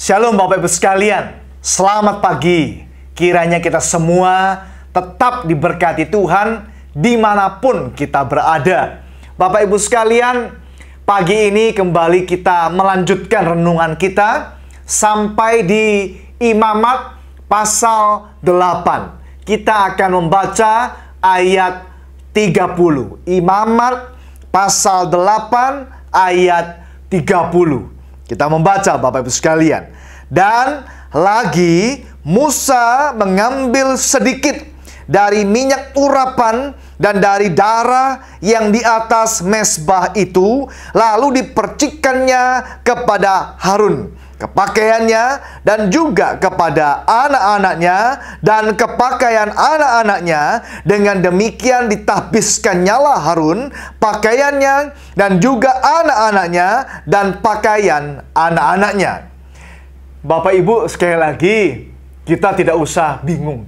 Shalom Bapak Ibu sekalian, selamat pagi. Kiranya kita semua tetap diberkati Tuhan dimanapun kita berada. Bapak Ibu sekalian, pagi ini kembali kita melanjutkan renungan kita sampai di Imamat pasal 8. Kita akan membaca ayat 30. Imamat pasal 8 ayat 30. Kita membaca Bapak Ibu sekalian. Dan lagi Musa mengambil sedikit dari minyak urapan dan dari darah yang di atas mezbah itu, lalu dipercikkannya kepada Harun, ke pakaiannya dan juga kepada anak-anaknya dan ke pakaian anak-anaknya. Dengan demikian ditahbiskannya Harun pakaiannya dan juga anak-anaknya dan pakaian anak-anaknya. Bapak Ibu, sekali lagi kita tidak usah bingung,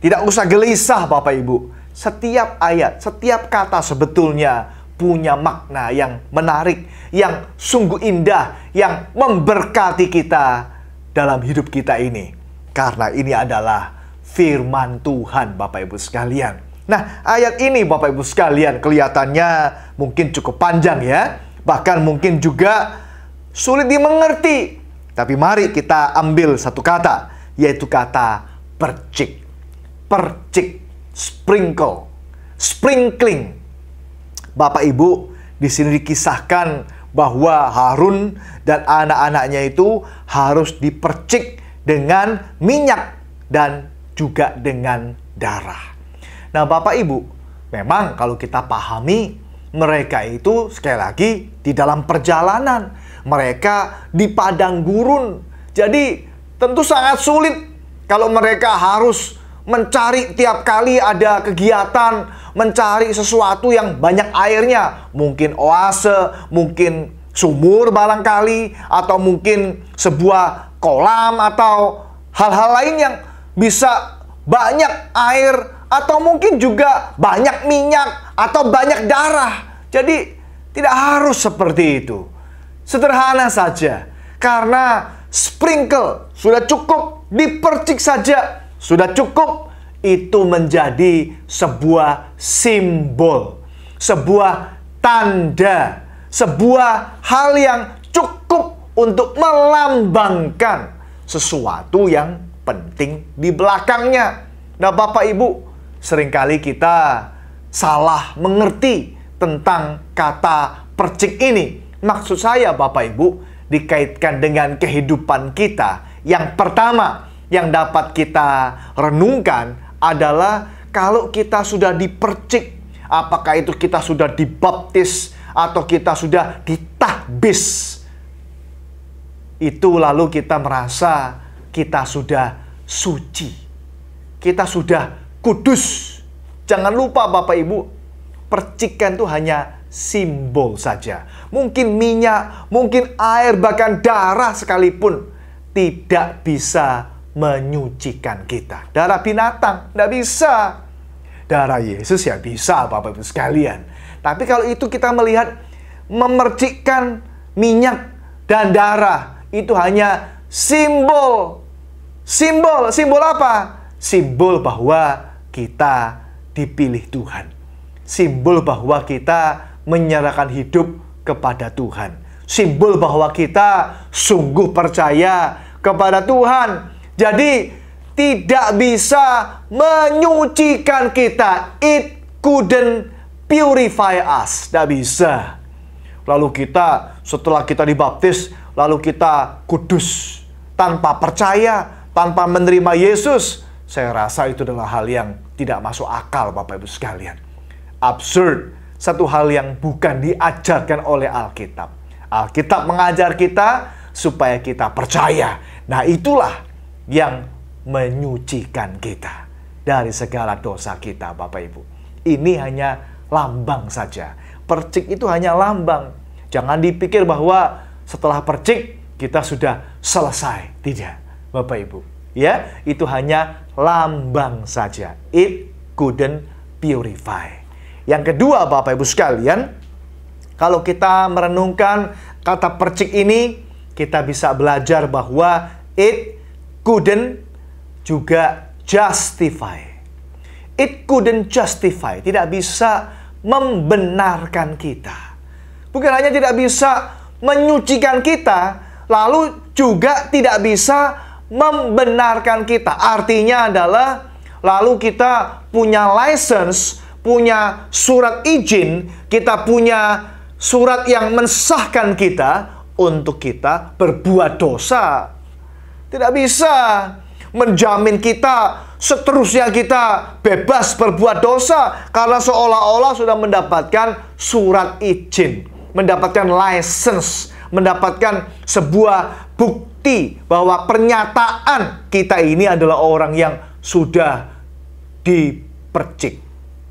tidak usah gelisah Bapak Ibu. Setiap ayat, setiap kata sebetulnya punya makna yang menarik, yang sungguh indah, yang memberkati kita dalam hidup kita ini. Karena ini adalah firman Tuhan Bapak Ibu sekalian. Nah, ayat ini Bapak Ibu sekalian kelihatannya mungkin cukup panjang ya. Bahkan mungkin juga sulit dimengerti. Tapi mari kita ambil satu kata, yaitu kata percik. Percik, sprinkle, sprinkling. Bapak Ibu, di sini dikisahkan bahwa Harun dan anak-anaknya itu harus dipercik dengan minyak dan juga dengan darah. Nah, Bapak Ibu, memang kalau kita pahami, mereka itu sekali lagi di dalam perjalanan. Mereka di padang gurun. Jadi tentu sangat sulit kalau mereka harus mencari tiap kali ada kegiatan, mencari sesuatu yang banyak airnya. Mungkin oase, mungkin sumur barangkali, atau mungkin sebuah kolam, atau hal-hal lain yang bisa banyak air, atau mungkin juga banyak minyak, atau banyak darah. Jadi tidak harus seperti itu. Sederhana saja. Karena sprinkle sudah cukup, dipercik saja sudah cukup. Itu menjadi sebuah simbol, sebuah tanda, sebuah hal yang cukup untuk melambangkan sesuatu yang penting di belakangnya. Nah, Bapak Ibu, seringkali kita salah mengerti tentang kata percik ini. Maksud saya Bapak Ibu, dikaitkan dengan kehidupan kita. Yang pertama yang dapat kita renungkan adalah kalau kita sudah dipercik, apakah itu kita sudah dibaptis atau kita sudah ditahbis, itu lalu kita merasa kita sudah suci, kita sudah kudus. Jangan lupa Bapak Ibu, percikan itu hanya simbol saja. Mungkin minyak, mungkin air, bahkan darah sekalipun tidak bisa menyucikan kita. Darah binatang tidak bisa. Darah Yesus ya bisa Bapak Ibu sekalian. Tapi kalau itu kita melihat memercikkan minyak dan darah, itu hanya simbol. Simbol apa? Simbol bahwa kita dipilih Tuhan. Simbol bahwa kita menyerahkan hidup kepada Tuhan. Simbol bahwa kita sungguh percaya kepada Tuhan. Jadi tidak bisa menyucikan kita. It couldn't purify us. Tidak bisa. Lalu kita setelah kita dibaptis, lalu kita kudus tanpa percaya, tanpa menerima Yesus. Saya rasa itu adalah hal yang tidak masuk akal Bapak Ibu sekalian. Absurd. Satu hal yang bukan diajarkan oleh Alkitab. Alkitab mengajar kita supaya kita percaya. Nah, itulah yang menyucikan kita dari segala dosa kita Bapak Ibu. Ini hanya lambang saja. Percik itu hanya lambang. Jangan dipikir bahwa setelah percik kita sudah selesai. Tidak Bapak Ibu. Ya, itu hanya lambang saja. It couldn't purify. Yang kedua Bapak Ibu sekalian, kalau kita merenungkan kata percik ini, kita bisa belajar bahwa it couldn't juga justify. It couldn't justify, tidak bisa membenarkan kita. Bukan hanya tidak bisa menyucikan kita, lalu juga tidak bisa membenarkan kita. Artinya adalah lalu kita punya license, punya surat izin, kita punya surat yang mensahkan kita untuk kita berbuat dosa. Tidak bisa menjamin kita seterusnya kita bebas berbuat dosa karena seolah-olah sudah mendapatkan surat izin, mendapatkan license, mendapatkan sebuah bukti bahwa pernyataan kita ini adalah orang yang sudah dipercik.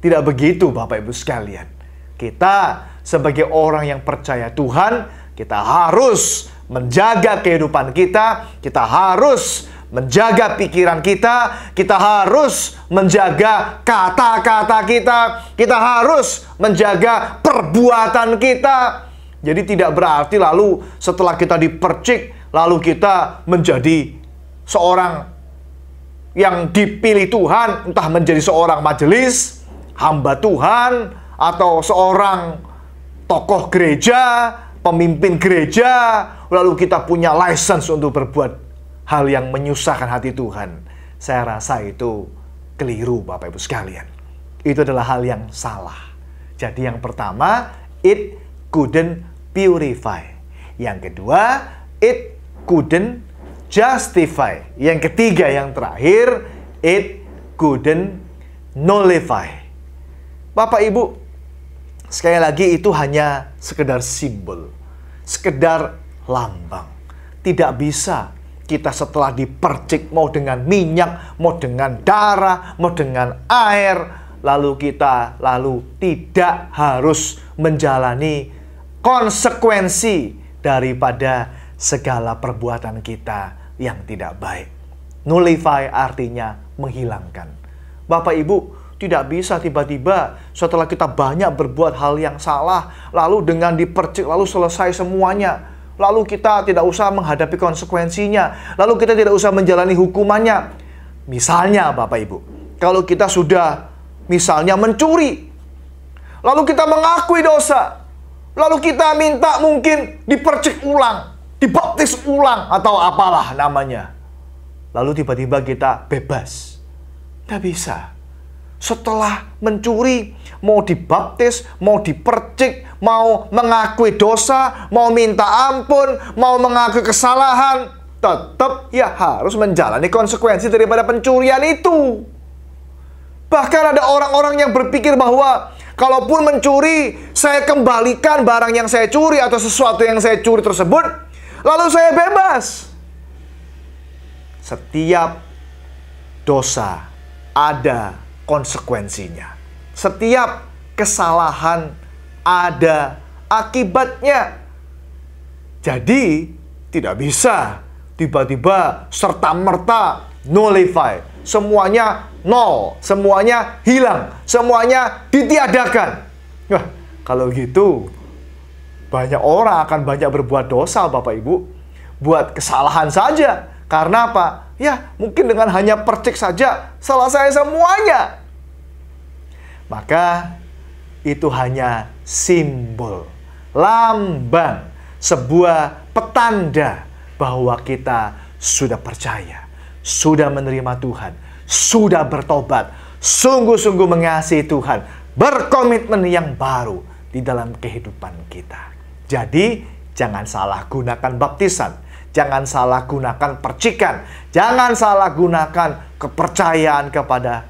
Tidak begitu, Bapak Ibu sekalian. Kita sebagai orang yang percaya Tuhan, kita harus menjaga kehidupan kita, kita harus menjaga pikiran kita harus menjaga kata-kata kita harus menjaga perbuatan kita. Jadi tidak berarti lalu setelah kita dipercik, lalu kita menjadi seorang yang dipilih Tuhan, entah menjadi seorang majelis, hamba Tuhan, atau seorang tokoh gereja, pemimpin gereja, lalu kita punya license untuk berbuat hal yang menyusahkan hati Tuhan. Saya rasa itu keliru, Bapak Ibu sekalian. Itu adalah hal yang salah. Jadi yang pertama, it couldn't purify. Yang kedua, it couldn't justify. Yang ketiga, yang terakhir, it couldn't nullify. Bapak Ibu, sekali lagi itu hanya sekedar simbol, sekedar lambang. Tidak bisa kita setelah dipercik, mau dengan minyak, mau dengan darah, mau dengan air, lalu kita tidak harus menjalani konsekuensi daripada segala perbuatan kita yang tidak baik. Nullify artinya menghilangkan. Bapak Ibu, tidak bisa tiba-tiba setelah kita banyak berbuat hal yang salah, lalu dengan dipercik, lalu selesai semuanya. Lalu kita tidak usah menghadapi konsekuensinya. Lalu kita tidak usah menjalani hukumannya. Misalnya Bapak Ibu, kalau kita sudah misalnya mencuri, lalu kita mengakui dosa, lalu kita minta mungkin dipercik ulang, dibaptis ulang, atau apalah namanya. Lalu tiba-tiba kita bebas. Tidak bisa. Setelah mencuri, mau dibaptis, mau dipercik, mau mengakui dosa, mau minta ampun, mau mengakui kesalahan, tetap ya harus menjalani konsekuensi daripada pencurian itu. Bahkan ada orang-orang yang berpikir bahwa kalaupun mencuri, saya kembalikan barang yang saya curi atau sesuatu yang saya curi tersebut, lalu saya bebas. Setiap dosa ada konsekuensinya. Setiap kesalahan ada akibatnya. Jadi tidak bisa tiba-tiba serta-merta nullify. Semuanya nol, semuanya hilang, semuanya ditiadakan. Wah, kalau gitu banyak orang akan banyak berbuat dosa, Bapak Ibu. Buat kesalahan saja. Karena apa? Ya, mungkin dengan hanya percik saja selesai semuanya. Maka itu hanya simbol, lambang, sebuah petanda bahwa kita sudah percaya, sudah menerima Tuhan, sudah bertobat, sungguh-sungguh mengasihi Tuhan, berkomitmen yang baru di dalam kehidupan kita. Jadi, jangan salah gunakan baptisan, jangan salah gunakan percikan, jangan salah gunakan kepercayaan kepada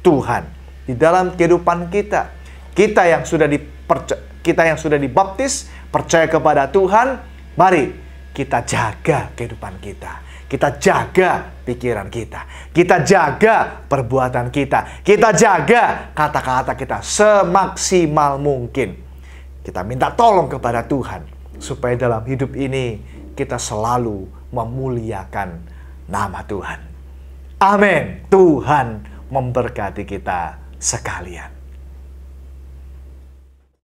Tuhan di dalam kehidupan kita. Kita yang sudah dibaptis, percaya kepada Tuhan, mari kita jaga kehidupan kita. Kita jaga pikiran kita. Kita jaga perbuatan kita. Kita jaga kata-kata kita semaksimal mungkin. Kita minta tolong kepada Tuhan supaya dalam hidup ini kita selalu memuliakan nama Tuhan. Amin. Tuhan memberkati kita sekalian.